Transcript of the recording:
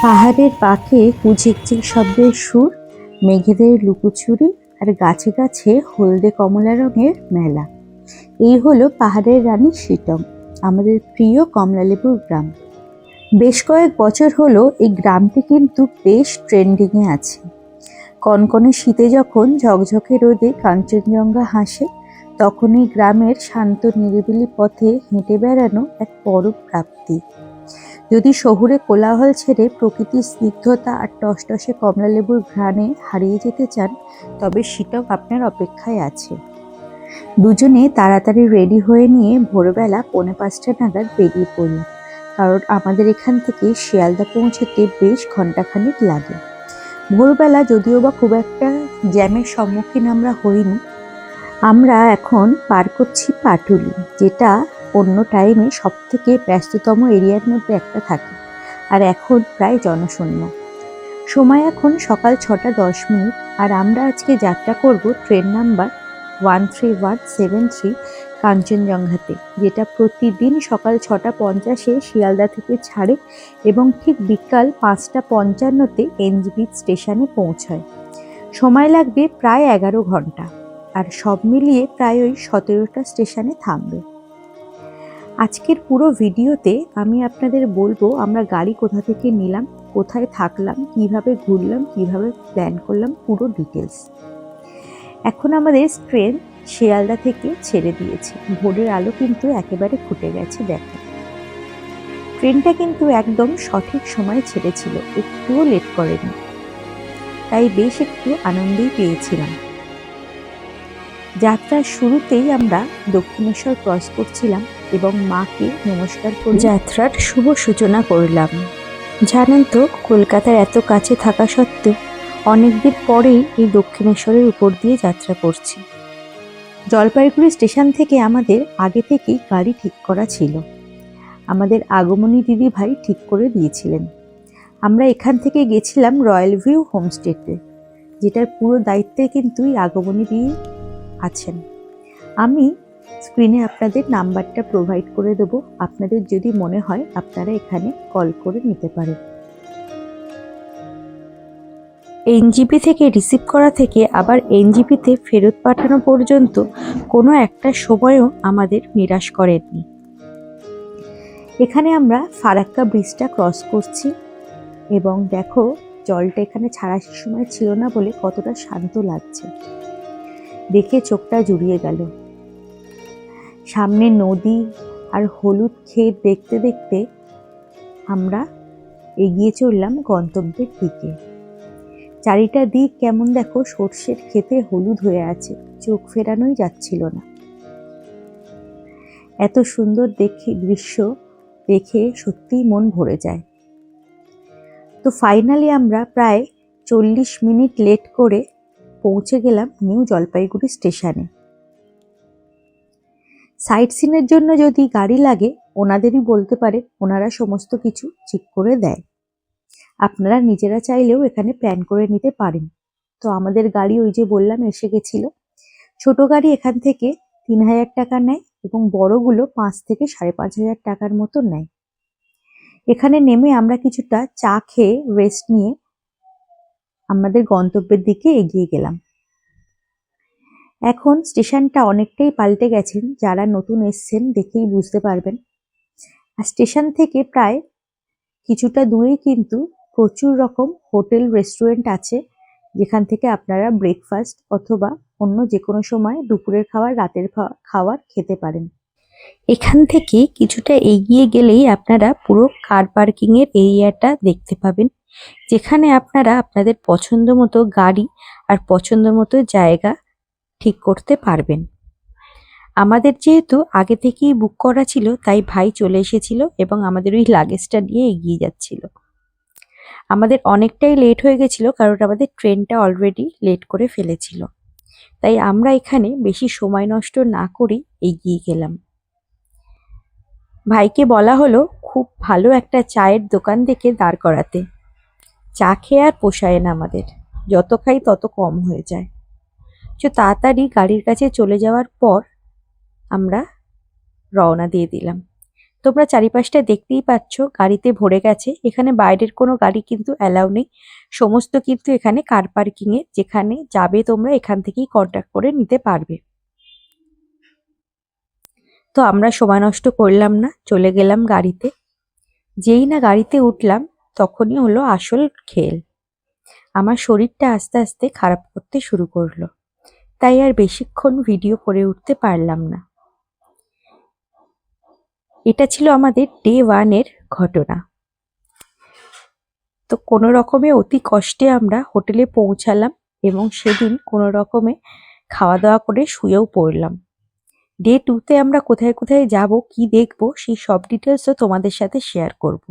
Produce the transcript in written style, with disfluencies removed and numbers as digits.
পাহাড়ের পাখে কুঝিকচিক শব্দের সুর, মেঘেদের লুকোচুরি আর গাছে গাছে হলদে কমলা রঙের মেলা। এই হলো পাহাড়ের রানী সিটং, আমাদের প্রিয় কমলালেবুর গ্রাম। বেশ কয়েক বছর হলো এই গ্রামটি কিন্তু বেশ ট্রেন্ডিংয়ে আছে। কনকনে শীতে যখন ঝকঝকে রোদে কাঞ্চনজঙ্ঘা হাসে, তখন এই গ্রামের শান্ত নিরিবিলি পথে হেঁটে বেড়ানো এক পরম প্রাপ্তি। যদি শহুরে কোলাহল ছেড়ে প্রকৃতির স্নিগ্ধতা আর টসটসে কমলালেবুর ঘ্রাণে হারিয়ে যেতে চান, তবে সিটং আপনার অপেক্ষায় আছে। দুজনে তাড়াতাড়ি রেডি হয়ে নিয়ে ভোরবেলা 4:45 নাগাদ বেরিয়ে পড়লাম, কারণ আমাদের এখান থেকে শিয়ালদা পৌঁছতে বেশ ঘন্টাখানেক লাগে। ভোরবেলা যদিও বা খুব একটা জ্যামের সম্মুখীন আমরা হইনি। আমরা এখন পার করছি পাটুলি, যেটা অন্য টাইমে সব থেকে ব্যস্ততম এরিয়ার মধ্যে একটা থাকে, আর এখন প্রায় জনশূন্য। সময় এখন সকাল 6:10, আর আমরা আজকে যাত্রা করব ট্রেন নাম্বার 13173 কাঞ্চনজঙ্ঘাতে, যেটা প্রতিদিন সকাল 6:50 শিয়ালদা থেকে ছাড়ে এবং ঠিক বিকাল 5:55 এনজিপি স্টেশনে পৌঁছায়। সময় লাগবে প্রায় 11 ঘন্টা, আর সব মিলিয়ে প্রায় ওই 17টা স্টেশনে থামবে। আজকের পুরো ভিডিওতে আমি আপনাদের বলবো আমরা গাড়ি কোথা থেকে নিলাম, কোথায় থাকলাম, কিভাবে ঘুরলাম, কিভাবে প্ল্যান করলাম, পুরো ডিটেলস। এখন আমাদের ট্রেন শিয়ালদা থেকে ছেড়ে দিয়েছে। ভোরের আলো কিন্তু একেবারে ফুটে গেছে। দেখো, ট্রেনটা কিন্তু একদম সঠিক সময়ে ছেড়েছিল, একটুও লেট করেনি, তাই বেশ একটু আনন্দই পেয়েছিলাম। যাত্রার শুরুতেই আমরা দক্ষিণেশ্বর ক্রস করছিলাম এবং মাকে নমস্কার করে যাত্রার শুভ সূচনা করলাম। জানেন তো, কলকাতার এত কাছে থাকা সত্ত্বেও অনেকদিন পরেই এই দক্ষিণেশ্বরের উপর দিয়ে যাত্রা করছি। জলপাইগুড়ি স্টেশন থেকে আমাদের আগে থেকেই গাড়ি ঠিক করা ছিল, আমাদের আগমনী দিদি ভাই ঠিক করে দিয়েছিলেন। আমরা এখান থেকে গেছিলাম রয়্যাল ভিউ হোমস্টেতে, যেটার পুরো দায়িত্বে কিন্তু আগমনী দিদি আছেন। আমি স্ক্রিনে আপনাদের নাম্বারটা প্রোভাইড করে দেবো, আপনাদের যদি মনে হয় আপনারা এখানে কল করে নিতে পারেন। এনজিপি থেকে রিসিভ করা থেকে আবার এনজিপিতে ফেরত পাঠানো পর্যন্ত কোনো একটা সময়ও আমাদের নিরাশ করেননি। এখানে আমরা ফারাক্কা ব্রিজটা ক্রস করছি এবং দেখো, জলটা এখানে ছাড়ার সময় ছিল না বলে কতটা শান্ত লাগছে, দেখে চোখটা জুড়িয়ে গেল। সামনে নদী আর হলুদ ক্ষেত দেখতে দেখতে আমরা এগিয়ে চললাম গন্তব্যের দিকে। চারিটা দিক কেমন দেখো, সর্ষের ক্ষেতে হলুদ হয়ে আছে, চোখ ফেরানোই যাচ্ছিল না। এত সুন্দর দৃশ্য দেখে সত্যিই মন ভরে যায়। তো ফাইনালি আমরা প্রায় 40 মিনিট লেট করে পৌঁছে গেলাম নিউ জলপাইগুড়ি স্টেশনে। সাইট সিনের জন্য যদি গাড়ি লাগে, ওনাদেরই বলতে পারেন, ওনারা সমস্ত কিছু ঠিক করে দেয়। আপনারা নিজেরা চাইলেও এখানে প্ল্যান করে নিতে পারেন। তো আমাদের গাড়ি ওই যে বললাম এসে গেছিল। ছোট গাড়ি এখান থেকে 3000 টাকা নেয় এবং বড়গুলো 5 থেকে 5,500 টাকার মতো নেয়। এখানে নেমে আমরা কিছুটা চা খেয়ে রেস্ট নিয়ে আমাদের গন্তব্যের দিকে এগিয়ে গেলাম। এখন স্টেশনটা অনেকটাই পাল্টে গেছেন, যারা নতুন এসছেন দেখেই বুঝতে পারবেন। আর স্টেশন থেকে প্রায় কিছুটা দূরেই কিন্তু প্রচুর রকম হোটেল রেস্টুরেন্ট আছে, যেখান থেকে আপনারা ব্রেকফাস্ট অথবা অন্য যে কোনো সময় দুপুরের খাবার, রাতের খাবার খেতে পারেন। এখান থেকে কিছুটা এগিয়ে গেলেই আপনারা পুরো কার পার্কিং এর এরিয়াটা দেখতে পাবেন, যেখানে আপনারা আপনাদের পছন্দ মতো গাড়ি আর পছন্দ মতো জায়গা ঠিক করতে পারবেন। আমাদের যেহেতু আগে থেকেই বুক করা ছিল, তাই ভাই চলে এসেছিল এবং আমাদের ওই লাগেজটা নিয়ে এগিয়ে যাচ্ছিল। আমাদের অনেকটাই লেট হয়ে গেছিল, কারণ আমাদের ট্রেনটা অলরেডি লেট করে ফেলেছিল, তাই আমরা এখানে বেশি সময় নষ্ট না করেই এগিয়ে গেলাম। ভাইকে বলা হলো খুব ভালো একটা চায়ের দোকান দেখে দাঁড় করাতে। চা খেয়ে আর পোষায় না আমাদের, যত খাই তত কম হয়ে যায়। তো তাড়াতাড়ি গাড়ির কাছে চলে যাওয়ার পর আমরা রওনা দিয়ে দিলাম। তোমরা চারিপাশটা দেখতেই পাচ্ছ, গাড়িতে ভরে গেছে। এখানে বাইরের কোনো গাড়ি কিন্তু অ্যালাউ নেই, সমস্ত কিন্তু এখানে কার পার্কিং এ, যেখানে যাবে তোমরা এখান থেকেই কন্ট্যাক্ট করে নিতে পারবে। তো আমরা সময় নষ্ট করলাম না, চলে গেলাম গাড়িতে। যেই না গাড়িতে উঠলাম তখনই হলো আসল খেল। আমার শরীরটা আস্তে আস্তে খারাপ করতে শুরু করলো, তাই আর বেশিক্ষণ ভিডিও করে উঠতে পারলাম না। এটা ছিল আমাদের ডে 1 এর ঘটনা। তো কোনো রকমে অতি কষ্টে আমরা হোটেলে পৌঁছালাম এবং সেদিন কোনো রকমে খাওয়া দাওয়া করে শুয়েও পড়লাম। ডে 2 তে আমরা কোথায় কোথায় যাব, কি দেখবো, সেই সব ডিটেলসও তোমাদের সাথে শেয়ার করব।